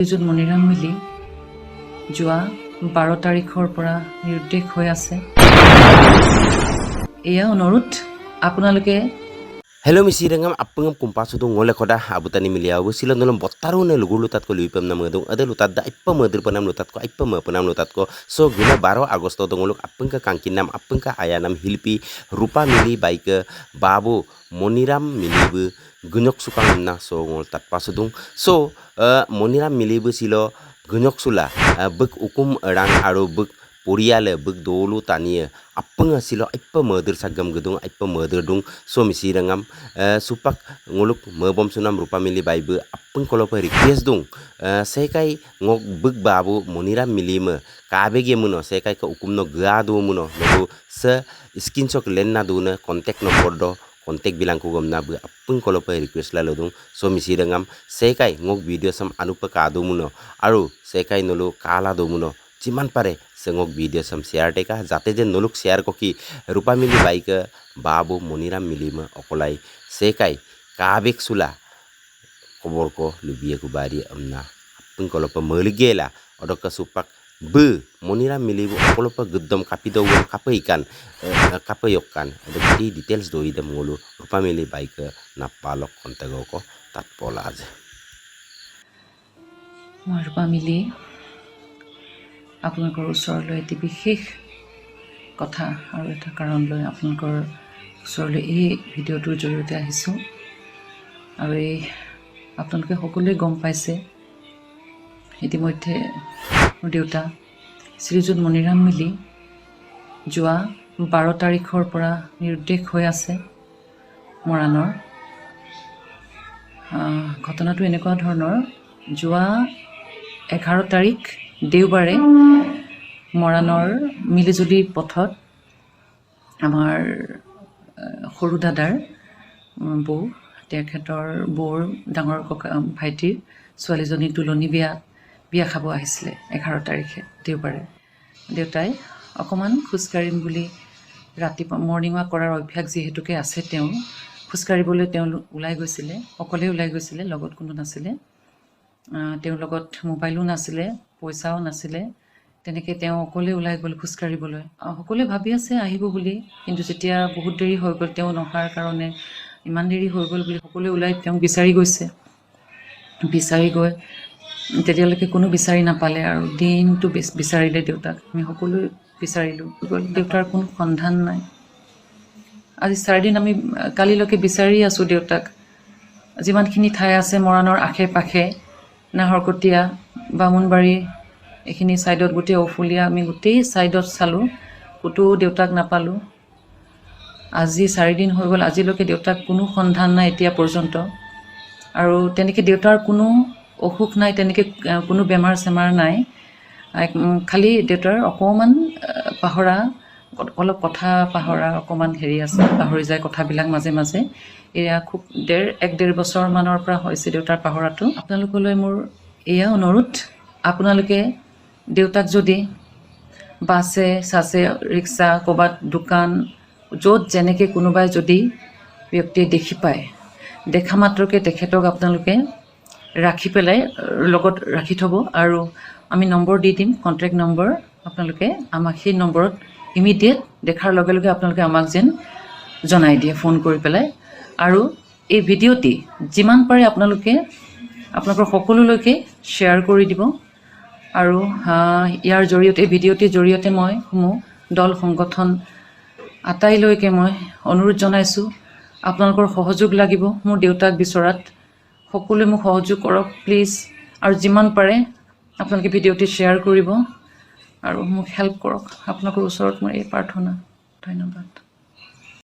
শ্ৰীযুত মণিৰাম মিলি যোৱা 12 তাৰিখৰ পৰা নিৰুদ্দেশ হৈ আছে। এয়া অনুৰোধ আপোনালোকে Hello misirangam apengam kumpasu dong ngole koda abutani miliau sila nolong botaru ne lugur lutat ko liupam na mudong ada lutat da ippa mudir panam lutat ko ippa ma panam lutat ko so guna 12 Agosto dong uluk apengka kangkinam apengka ayanam hilpi rupa mili baike babu Moniram milibu gunyok sukang na so ngol tat pasudung so Moniram milibu silo gunyok sula bek ukum rang aru bek Puriale bek dolu tania apeng silo ippa murder sagam gedung ippa murder dung so misirangam supak nguluk mebom sunam rupa mili baibe apeng kalau pe request dung sekai ngok bek babu Moniram milime kabege muno sekai ke ukum no gado muno no se screenshot lenna duna contact number do kontak bilang ko gomna bu apeng kalau pe request la lodung so misirangam sekai ngok video sam anupa kado muno aru sekai nolo kala do muno jiman pare sengok video sam share teka jate je noluk share ko ki rupa mili baike babu Moniram milima okolai sekai kabek sula kobor ko lubiya ko bari amna apeng kalau pe meligela odok supak be Moniram milibu okolo pe gedom kapido won kapaikan kapayokkan ada details do ida mulu rupa mili baike napalok kontago ko tatpola aja rupa mili আপোনালোকৰ ওচৰলৈ এটি বিশেষ কথা আৰু এটা কাৰণ লৈ আপোনালোকৰ ওচৰলৈ এই ভিডিঅ'টোৰ জৰিয়তে আহিছোঁ আৰু এই আপোনালোকে সকলোৱে গম পাইছে ইতিমধ্যে মোৰ দেউতা শ্ৰীযুত মণিৰাম মিলি যোৱা 12 তাৰিখৰ পৰা নিৰুদ্দেশ হৈ আছে মৰাণৰ ঘটনাটো এনেকুৱা ধৰণৰ যোৱা 11 তাৰিখ দেওবাৰে মৰাণৰ মিলিজুলি পথত আমাৰ সৰু দাদাৰ বৌ তেখেতৰ বৌৰ ডাঙৰ ককা ভাইটিৰ ছোৱালীজনী তুলনি বিয়া খাব আহিছিলে 11 তাৰিখে দেওবাৰে দেউতাই অকমান খোজকাঢ়িম বুলি ৰাতিপুৱা মৰ্ণিং ৱাক কৰাৰ অভ্যাস যিহেতুকে আছে তেওঁ খোজকাঢ়িবলৈ তেওঁ ওলাই গৈছিলে অকলে ওলাই গৈছিলে লগত কোনো নাছিলে তেওঁৰ লগত মোবাইলো নাছিলে পইচাও নাছিলে তেনেকৈ তেওঁ অকলে ওলাই গ'ল খোজকাঢ়িবলৈ সকলোৱে ভাবি আছে আহিব বুলি কিন্তু যেতিয়া বহুত দেৰি হৈ গ'ল তেওঁ নহাৰ কাৰণে ইমান দেৰি হৈ গ'ল বুলি সকলোৱে ওলাই তেওঁক বিচাৰি গৈছে বিচাৰি গৈ তেতিয়ালৈকে কোনো বিচাৰি নাপালে আৰু দিনটো বিচাৰিলে দেউতাক আমি সকলোৱে বিচাৰিলোঁ দেউতাৰ কোনো সন্ধান নাই আজি 4 দিন আমি কালিলৈকে বিচাৰি আছোঁ দেউতাক যিমানখিনি ঠাই আছে মৰাণৰ আশে পাশে নাহৰকটীয়া বামুণবাৰী এইখিনি সাইডত গোটেই অফুলিয়া আমি গোটেই সাইডত চালোঁ ক'তো দেউতাক নাপালোঁ আজি 4 দিন হৈ গ'ল আজিলৈকে দেউতাক কোনো সন্ধান নাই এতিয়া পৰ্যন্ত আৰু তেনেকৈ দেউতাৰ কোনো অসুখ নাই তেনেকৈ কোনো বেমাৰ চেমাৰ নাই খালি দেউতাৰ অকণমান পাহৰা অলপ কথা পাহৰা অকণমান হেৰি আছে পাহৰি যায় কথাবিলাক মাজে মাজে এয়া খুব 1.5 বছৰ মানৰ পৰা হৈছে দেউতাৰ পাহৰাটো আপোনালোকলৈ মোৰ এয়া অনুৰোধ আপোনালোকে দেউতাক যদি বাছে চাছে ৰিক্সা ক'ৰবাত দোকান য'ত যেনেকৈ কোনোবাই যদি ব্যক্তিয়ে দেখি পায় দেখা মাত্ৰকে তেখেতক আপোনালোকে ৰাখি পেলাই লগত ৰাখি থ'ব আৰু আমি নম্বৰ দি দিম কণ্টেক্ট নম্বৰ আপোনালোকে আমাক সেই নম্বৰত ইমিডিয়েট দেখাৰ লগে লগে আপোনালোকে আমাক যেন জনাই দিয়ে ফোন কৰি পেলাই আৰু এই ভিডিঅ'টি যিমান পাৰে আপোনালোকে আপোনালোকৰ সকলোলৈকে শ্বেয়াৰ কৰি দিব আৰু ইয়াৰ জৰিয়তে ভিডিঅ'টিৰ জৰিয়তে মই সমূহ দল সংগঠন আটাইলৈকে মই অনুৰোধ জনাইছোঁ আপোনালোকৰ সহযোগ লাগিব মোৰ দেউতাক বিচৰাত সকলোৱে মোক সহযোগ কৰক প্লিজ আৰু যিমান পাৰে আপোনালোকে ভিডিঅ'টি শ্বেয়াৰ কৰিব আৰু মোক হেল্প কৰক আপোনালোকৰ ওচৰত মোৰ এই প্ৰাৰ্থনা ধন্যবাদ